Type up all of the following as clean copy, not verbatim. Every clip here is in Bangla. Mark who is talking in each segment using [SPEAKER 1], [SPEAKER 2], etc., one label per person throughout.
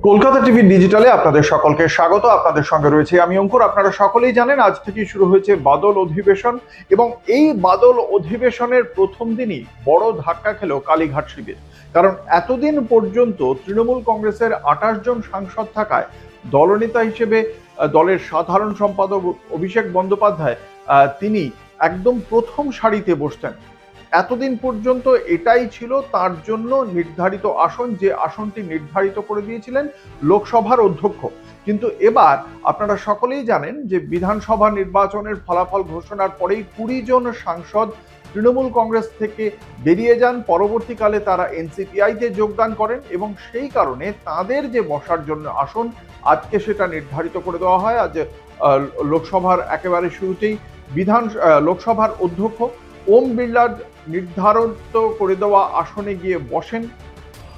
[SPEAKER 1] কলকাতা টিভি ডিজিটালে আপনাদের সকলকে স্বাগত। আপনাদের সঙ্গে রয়েছে আমি অঙ্কুর। আপনারা সকলেই জানেন আজ থেকে শুরু হয়েছে বাদল অধিবেশন এবং এই বাদল অধিবেশনের প্রথম দিনই বড় ধাক্কা খেল কালীঘাট শিবির। কারণ এতদিন পর্যন্ত তৃণমূল কংগ্রেসের 28 জন সাংসদ থাকায় দলনেতা হিসেবে দলের সাধারণ সম্পাদক অভিষেক বন্দ্যোপাধ্যায় তিনি একদম প্রথম সারিতে বসতেন। এতদিন পর্যন্ত এটাই ছিল তার জন্য নির্ধারিত আসন, যে আসনটি নির্ধারিত করে দিয়েছিলেন লোকসভার অধ্যক্ষ। কিন্তু এবার আপনারা সকলেই জানেন যে বিধানসভা নির্বাচনের ফলাফল ঘোষণার পরেই 20 জন সাংসদ তৃণমূল কংগ্রেস থেকে বেরিয়ে যান। পরবর্তীকালে তারা এনসিপিআইতে যোগদান করেন এবং সেই কারণে তাদের যে বসার জন্য আসন আজকে সেটা নির্ধারিত করে দেওয়া হয়। আজ লোকসভার একেবারে শুরুতেই লোকসভার অধ্যক্ষ ওম বিড়লার নির্ধারিত করে দেওয়া আসনে গিয়ে বসেন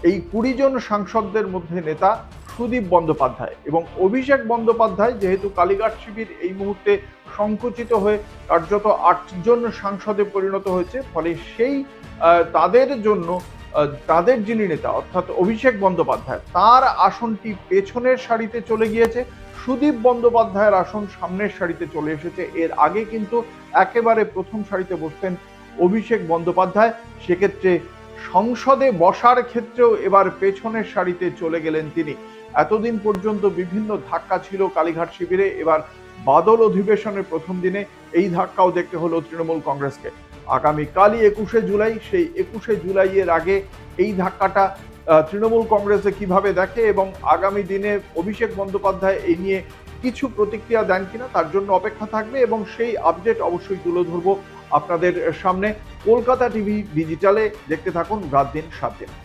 [SPEAKER 1] এই 20 জন সাংসদদের মধ্যে নেতা সুদীপ বন্দ্যোপাধ্যায় এবং অভিষেক বন্দ্যোপাধ্যায়। যেহেতু কালীঘাট শিবির এই মুহূর্তে সংকুচিত হয়ে কার্যত 8 জন সাংসদে পরিণত হয়েছে, ফলে সেই তাদের জন্য তাদের যিনি নেতা অর্থাৎ অভিষেক বন্দ্যোপাধ্যায়, তার আসনটি পেছনের সারিতে চলে গিয়েছে। সুদীপ বন্দ্যোপাধ্যায়ের আসন সামনের সারিতে চলে এসেছে। এর আগে কিন্তু একেবারে প্রথম সারিতে বসতেন অভিষেক বন্দ্যোপাধ্যায়। সেক্ষেত্রে সংসদে বসার ক্ষেত্রেও এবার পেছনের সারিতে চলে গেলেন তিনি। এতদিন পর্যন্ত বিভিন্ন ধাক্কা ছিল কালীঘাট শিবিরে, এবার বাদল অধিবেশনের প্রথম দিনে এই ধাক্কাও দেখতে হলো তৃণমূল কংগ্রেসকে। আগামীকালই 21শে জুলাই, সেই 21শে জুলাইয়ের আগে এই ধাক্কাটা তৃণমূল কংগ্রেসে কিভাবে দেখে এবং আগামী দিনে অভিষেক বন্দ্যোপাধ্যায় এই নিয়ে কিছু প্রতিক্রিয়া দেন কিনা তার জন্য অপেক্ষা থাকবে এবং সেই আপডেট অবশ্যই তুলে ধরবো আপনাদের সামনে। কলকাতা টিভি ডিজিটালে দেখতে থাকুন রাত দিন 7 দিন।